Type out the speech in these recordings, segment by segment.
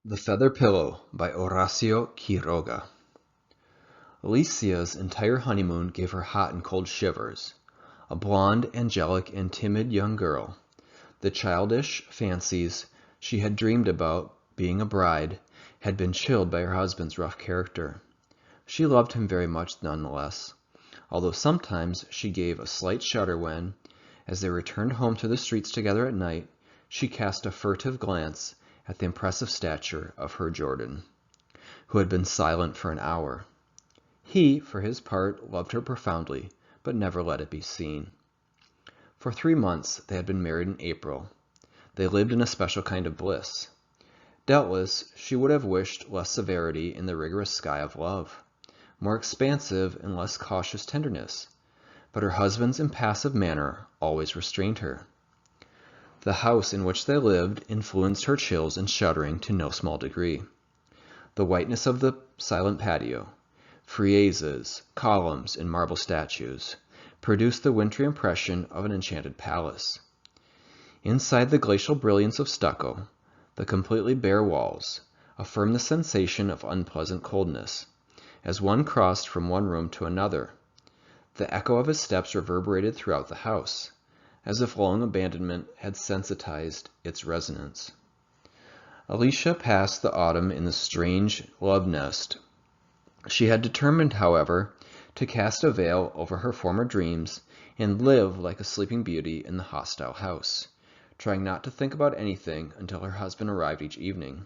The Feather Pillow by Horacio Quiroga. Alicia's entire honeymoon gave her hot and cold shivers. A blonde, angelic, and timid young girl, the childish fancies she had dreamed about being a bride had been chilled by her husband's rough character. She loved him very much nonetheless, although sometimes she gave a slight shudder when, as they returned home through the streets together at night, she cast a furtive glance at the impressive stature of her Jordan, who had been silent for an hour. He, for his part, loved her profoundly, but never let it be seen. For 3 months they had been married in April. They lived in a special kind of bliss. Doubtless she would have wished less severity in the rigorous sky of love, more expansive and less cautious tenderness, but her husband's impassive manner always restrained her. The house in which they lived influenced her chills and shuddering to no small degree. The whiteness of the silent patio, friezes, columns, and marble statues, produced the wintry impression of an enchanted palace. Inside the glacial brilliance of stucco, the completely bare walls affirmed the sensation of unpleasant coldness, as one crossed from one room to another. The echo of his steps reverberated throughout the house, as if long abandonment had sensitized its resonance. Alicia passed the autumn in the strange love nest. She had determined, however, to cast a veil over her former dreams and live like a sleeping beauty in the hostile house, trying not to think about anything until her husband arrived each evening.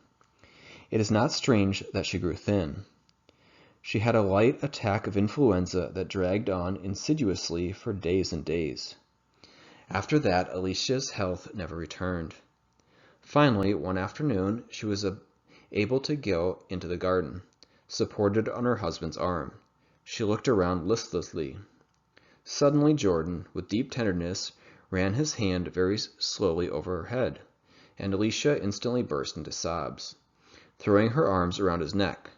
It is not strange that she grew thin. She had a light attack of influenza that dragged on insidiously for days and days. After that, Alicia's health never returned. Finally, one afternoon, she was able to go into the garden, supported on her husband's arm. She looked around listlessly. Suddenly, Jordan, with deep tenderness, ran his hand very slowly over her head, and Alicia instantly burst into sobs, throwing her arms around his neck.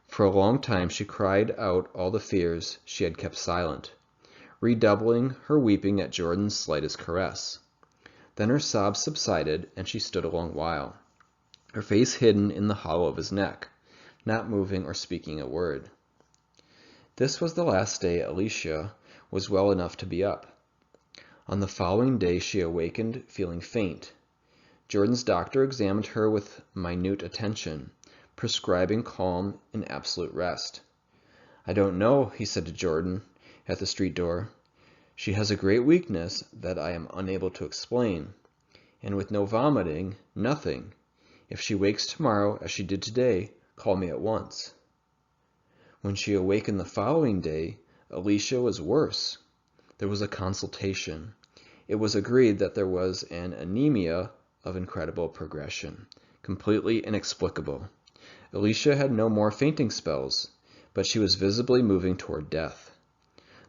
For a long time she cried out all the fears she had kept silent, redoubling her weeping at Jordan's slightest caress. Then her sobs subsided, and she stood a long while, her face hidden in the hollow of his neck, not moving or speaking a word. This was the last day Alicia was well enough to be up. On the following day she awakened feeling faint. Jordan's doctor examined her with minute attention, prescribing calm and absolute rest. "I don't know," he said to Jordan at the street door. "She has a great weakness that I am unable to explain, and with no vomiting, nothing. If she wakes tomorrow as she did today, call me at once." When she awakened the following day, Alicia was worse. There was a consultation. It was agreed that there was an anemia of incredible progression, completely inexplicable. Alicia had no more fainting spells, but she was visibly moving toward death.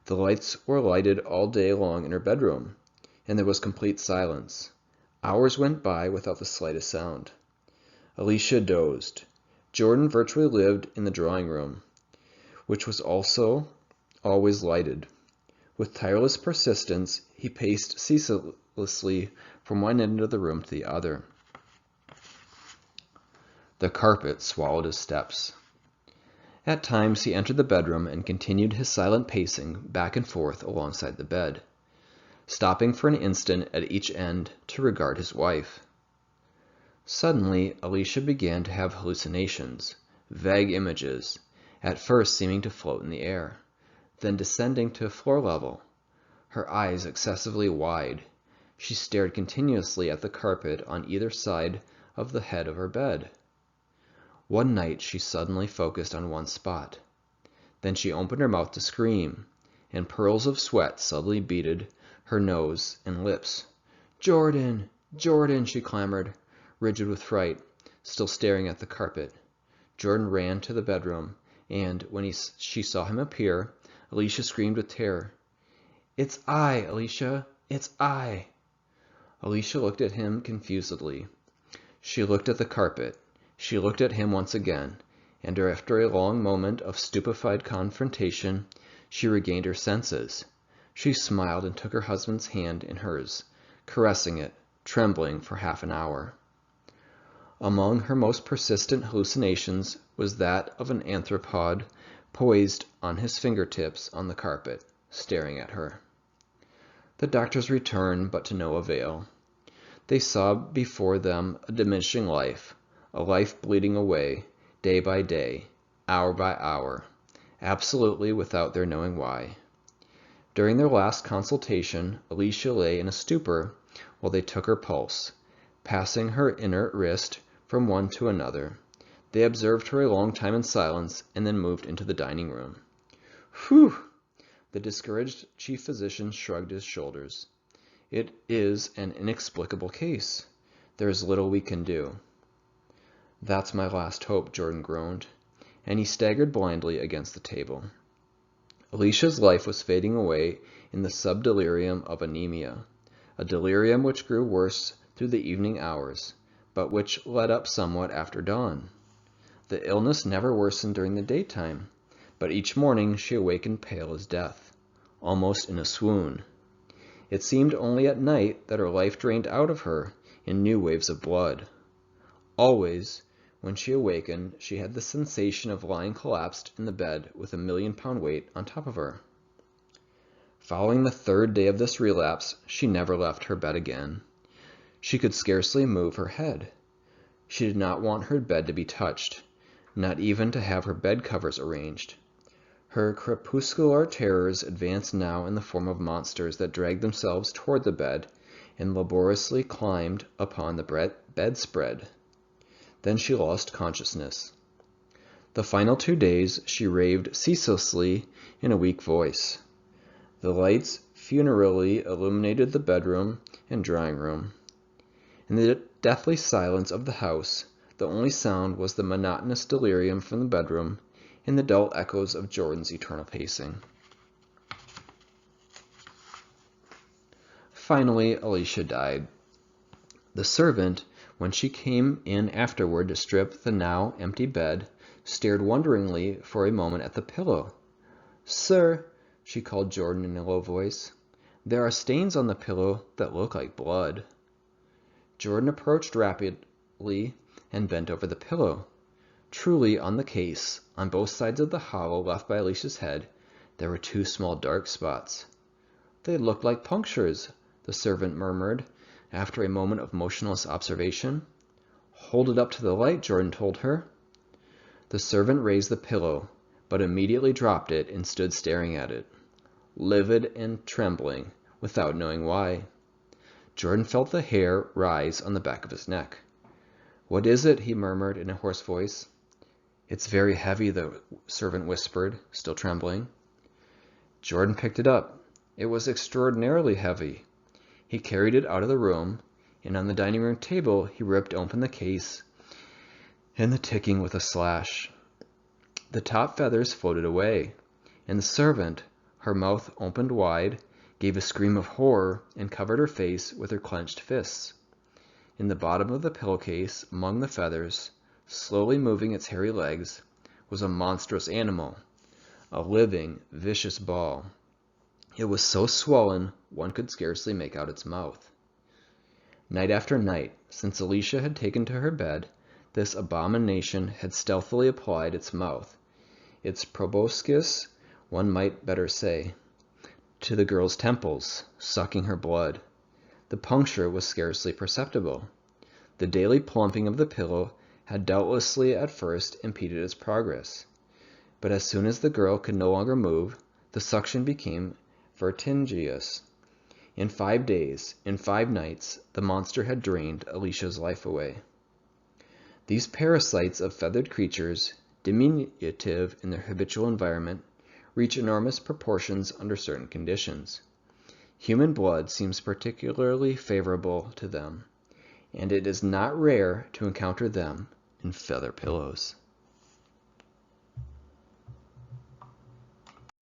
The lights were lighted all day long in her bedroom, and there was complete silence. Hours went by without the slightest sound. Alicia dozed. Jordan virtually lived in the drawing room, which was also always lighted. With tireless persistence, he paced ceaselessly from one end of the room to the other. The carpet swallowed his steps. At times he entered the bedroom and continued his silent pacing back and forth alongside the bed, stopping for an instant at each end to regard his wife. Suddenly, Alicia began to have hallucinations, vague images, at first seeming to float in the air, then descending to floor level. Her eyes excessively wide, she stared continuously at the carpet on either side of the head of her bed. One night she suddenly focused on one spot. Then she opened her mouth to scream, and pearls of sweat suddenly beaded her nose and lips. "Jordan! Jordan!" she clamored, rigid with fright, still staring at the carpet. Jordan ran to the bedroom, and when she saw him appear, Alicia screamed with terror. "It's I, Alicia! It's I!" Alicia looked at him confusedly. She looked at the carpet. She looked at him once again, and after a long moment of stupefied confrontation, she regained her senses. She smiled and took her husband's hand in hers, caressing it, trembling for half an hour. Among her most persistent hallucinations was that of an arthropod poised on his fingertips on the carpet, staring at her. The doctors returned, but to no avail. They saw before them a diminishing life, a life bleeding away, day by day, hour by hour, absolutely without their knowing why. During their last consultation, Alicia lay in a stupor while they took her pulse, passing her inert wrist from one to another. They observed her a long time in silence, and then moved into the dining room. "Whew!" The discouraged chief physician shrugged his shoulders. "It is an inexplicable case. There is little we can do." "That's my last hope," Jordan groaned, and he staggered blindly against the table. Alicia's life was fading away in the subdelirium of anemia, a delirium which grew worse through the evening hours, but which let up somewhat after dawn. The illness never worsened during the daytime, but each morning she awakened pale as death, almost in a swoon. It seemed only at night that her life drained out of her in new waves of blood. Always, when she awakened, she had the sensation of lying collapsed in the bed with a 1,000,000-pound weight on top of her. Following the third day of this relapse, she never left her bed again. She could scarcely move her head. She did not want her bed to be touched, not even to have her bed covers arranged. Her crepuscular terrors advanced now in the form of monsters that dragged themselves toward the bed and laboriously climbed upon the bedspread. Then she lost consciousness. The final 2 days she raved ceaselessly in a weak voice. The lights funereally illuminated the bedroom and drawing room. In the deathly silence of the house, the only sound was the monotonous delirium from the bedroom and the dull echoes of Jordan's eternal pacing. Finally, Alicia died. The servant, when she came in afterward to strip the now empty bed, stared wonderingly for a moment at the pillow. "Sir," she called Jordan in a low voice, "there are stains on the pillow that look like blood." Jordan approached rapidly and bent over the pillow. Truly, on the case, on both sides of the hollow left by Alicia's head, there were 2 small dark spots. "They look like punctures," the servant murmured, after a moment of motionless observation. "Hold it up to the light," Jordan told her. The servant raised the pillow, but immediately dropped it and stood staring at it, livid and trembling, without knowing why. Jordan felt the hair rise on the back of his neck. "What is it?" he murmured in a hoarse voice. "It's very heavy," the servant whispered, still trembling. Jordan picked it up. It was extraordinarily heavy. He carried it out of the room, and on the dining room table he ripped open the case and the ticking with a slash. The top feathers floated away, and the servant, her mouth opened wide, gave a scream of horror and covered her face with her clenched fists. In the bottom of the pillowcase, among the feathers, slowly moving its hairy legs, was a monstrous animal, a living, vicious ball. It was so swollen one could scarcely make out its mouth. Night after night, since Alicia had taken to her bed, this abomination had stealthily applied its mouth, its proboscis, one might better say, to the girl's temples, sucking her blood. The puncture was scarcely perceptible. The daily plumping of the pillow had doubtlessly at first impeded its progress, but as soon as the girl could no longer move, the suction became vertiginous. In 5 days, in 5 nights, the monster had drained Alicia's life away. These parasites of feathered creatures, diminutive in their habitual environment, reach enormous proportions under certain conditions. Human blood seems particularly favorable to them, and it is not rare to encounter them in feather pillows.